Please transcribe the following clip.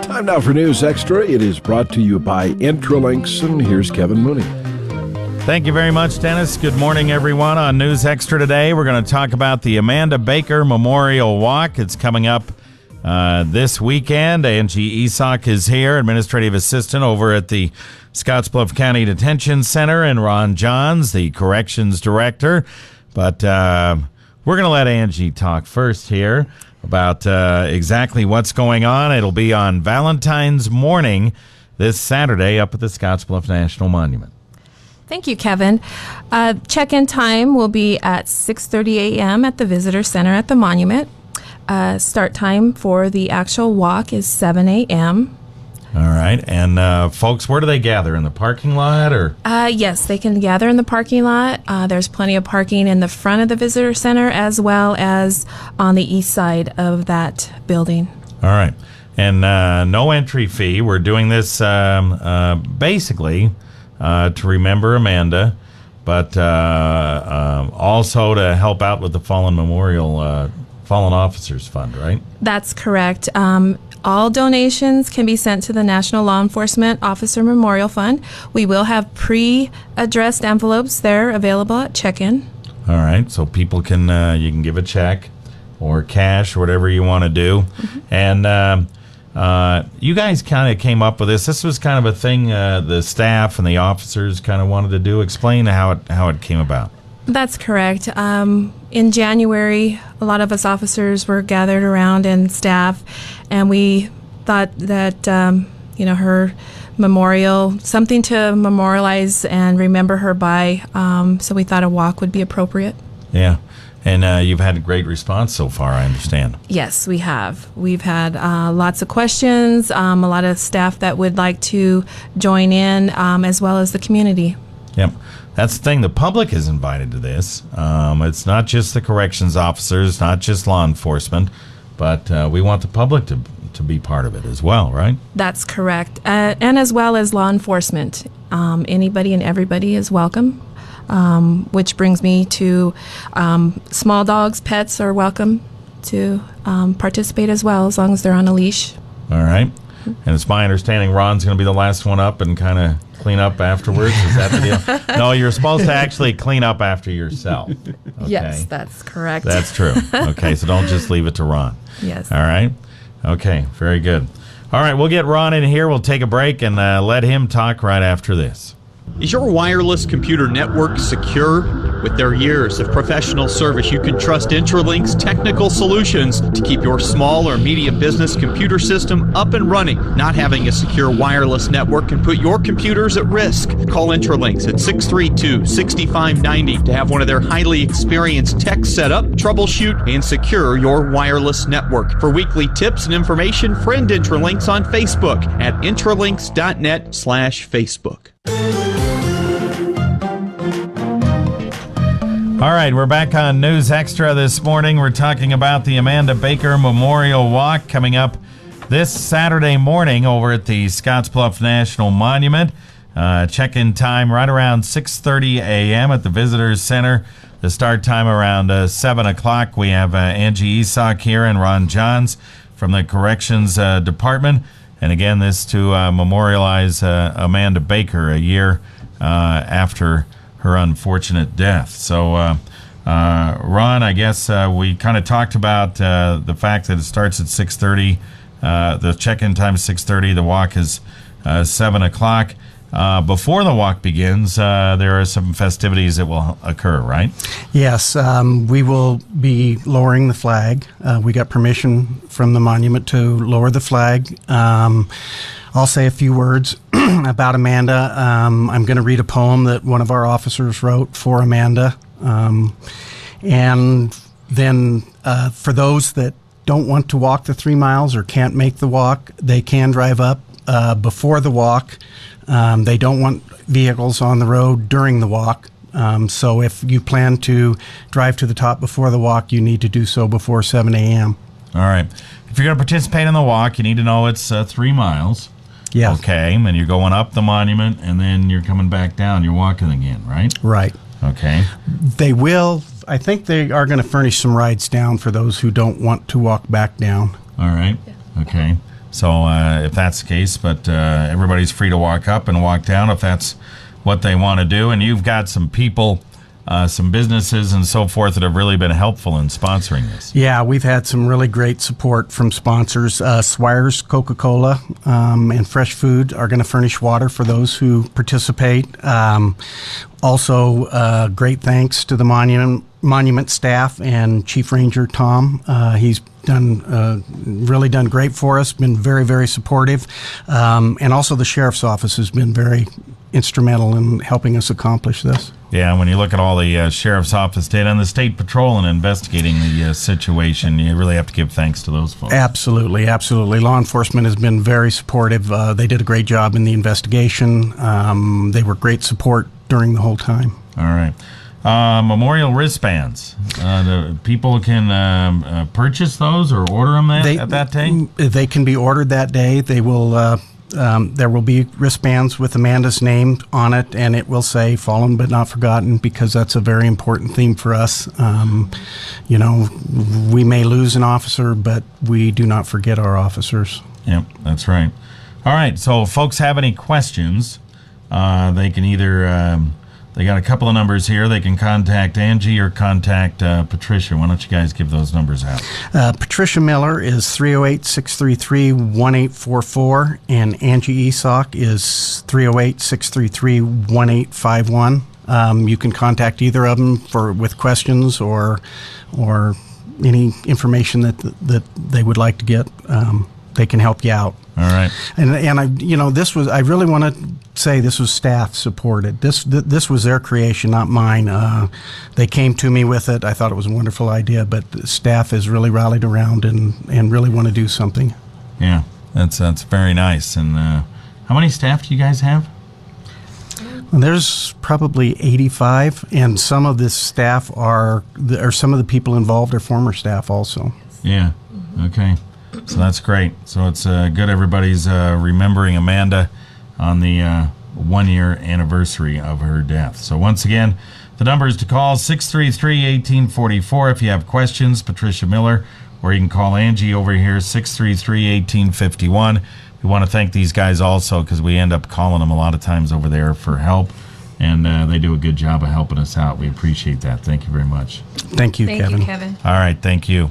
Time now for News Extra. It is brought to you by Intralinks, and here's Kevin Mooney. Thank you very much, Dennis. Good morning, everyone. On News Extra today, we're going to talk about the Amanda Baker Memorial Walk. It's coming up this weekend. Angi Ysac is here, administrative assistant over at the Scotts Bluff County Detention Center, and Ron Johns, the corrections director. But we're going to let Angi talk first here about exactly what's going on. It'll be on Valentine's morning this Saturday up at the Scotts Bluff National Monument. Thank you, Kevin. Check-in time will be at 6:30 a.m. at the Visitor Center at the Monument. Start time for the actual walk is 7 a.m. All right. And folks, where do they gather? In the parking lot? Or? Yes, they can gather in the parking lot. There's plenty of parking in the front of the Visitor Center as well as on the east side of that building. All right. And no entry fee. We're doing this basically to remember Amanda, but also to help out with the Fallen Officers Fund, right? That's correct. All donations can be sent to the National Law Enforcement Officer Memorial Fund. We will have pre-addressed envelopes there available at check-in. All right, so people can you can give a check or cash or whatever you want to do. Mm-hmm. And you guys kind of came up with this. This was kind of a thing the staff and the officers kind of wanted to do. Explain how it came about. That's correct. In January, a lot of us officers were gathered around and staff, and we thought that, her memorial, something to memorialize and remember her by, so we thought a walk would be appropriate. Yeah. And you've had a great response so far, I understand. Yes, we have. We've had lots of questions, a lot of staff that would like to join in, as well as the community. Yep. That's the thing. The public is invited to this. It's not just the corrections officers, not just law enforcement, but we want the public to be part of it as well, right? That's correct. And as well as law enforcement. Anybody and everybody is welcome, which brings me to small dogs, pets are welcome to participate as well, as long as they're on a leash. All right. And it's my understanding Ron's going to be the last one up and kind of clean up afterwards. Is that the deal? No, you're supposed to actually clean up after yourself. Okay? Yes, that's correct. That's true. Okay, so don't just leave it to Ron. Yes. All right? Okay, very good. All right, we'll get Ron in here. We'll take a break and let him talk right after this. Is your wireless computer network secure? With their years of professional service, you can trust Intralinks Technical Solutions to keep your small or medium business computer system up and running. Not having a secure wireless network can put your computers at risk. Call Intralinks at 632-6590 to have one of their highly experienced techs set up, troubleshoot, and secure your wireless network. For weekly tips and information, friend Intralinks on Facebook at intralinks.net/Facebook. All right, we're back on News Extra this morning. We're talking about the Amanda Baker Memorial Walk coming up this Saturday morning over at the Scotts Bluff National Monument. Check-in time right around 6:30 a.m. at the Visitors Center. The start time around 7 o'clock. We have Angi Ysac here and Ron Johns from the Corrections Department. And again, this to memorialize Amanda Baker a year after her unfortunate death. So, Ron, I guess we kind of talked about the fact that it starts at 6:30. The check-in time is 6:30. The walk is 7 o'clock. Before the walk begins, there are some festivities that will occur, right? Yes, we will be lowering the flag. We got permission from the monument to lower the flag. I'll say a few words about Amanda. I'm going to read a poem that one of our officers wrote for Amanda. And then for those that don't want to walk the 3 miles or can't make the walk, they can drive up before the walk. They don't want vehicles on the road during the walk. So if you plan to drive to the top before the walk, you need to do so before 7 a.m. All right. If you're going to participate in the walk, you need to know it's 3 miles. Yeah. Okay. And you're going up the monument, and then you're coming back down. You're walking again, right? Right. Okay. I think they are going to furnish some rides down for those who don't want to walk back down. All right. Okay. So if that's the case, but everybody's free to walk up and walk down if that's what they want to do. And you've got some people, some businesses and so forth that have really been helpful in sponsoring this. Yeah, we've had some really great support from sponsors. Swires Coca-Cola and Fresh Food are going to furnish water for those who participate. Also, great thanks to the monument staff and Chief Ranger Tom. He's really done great for us, been very, very supportive. And also the Sheriff's Office has been very instrumental in helping us accomplish this. Yeah, when you look at all the Sheriff's Office data and the State Patrol and investigating the situation, you really have to give thanks to those folks. Absolutely, absolutely. Law enforcement has been very supportive. They did a great job in the investigation. They were great support during the whole time. All right. Memorial wristbands. The people can purchase those or order them at that day? They can be ordered that day. They will. There will be wristbands with Amanda's name on it, and it will say "Fallen but Not Forgotten" because that's a very important theme for us. You know, we may lose an officer, but we do not forget our officers. Yep, that's right. All right. So, if folks have any questions, they can either. They got a couple of numbers here. They can contact Angi or contact Patricia. Why don't you guys give those numbers out? Patricia Miller is 308-633-1844, and Angi Ysac is 308-633-1851. You can contact either of them with questions or any information that they would like to get. They can help you out. All right. And I really want to say this was staff supported. This was their creation, not mine. They came to me with it. I thought it was a wonderful idea, but the staff has really rallied around and really want to do something. Yeah, that's very nice. And how many staff do you guys have? Well, there's probably 85, and some of this staff or some of the people involved are former staff also. Yeah. Okay. So that's great. So it's good everybody's remembering Amanda on the 1-year anniversary of her death. So once again, the numbers to call 633-1844 if you have questions, Patricia Miller, or you can call Angi over here, 633-1851. We want to thank these guys also because we end up calling them a lot of times over there for help, and they do a good job of helping us out. We appreciate that. Thank you very much. Thank you, Kevin. Thank you, Kevin. All right, thank you.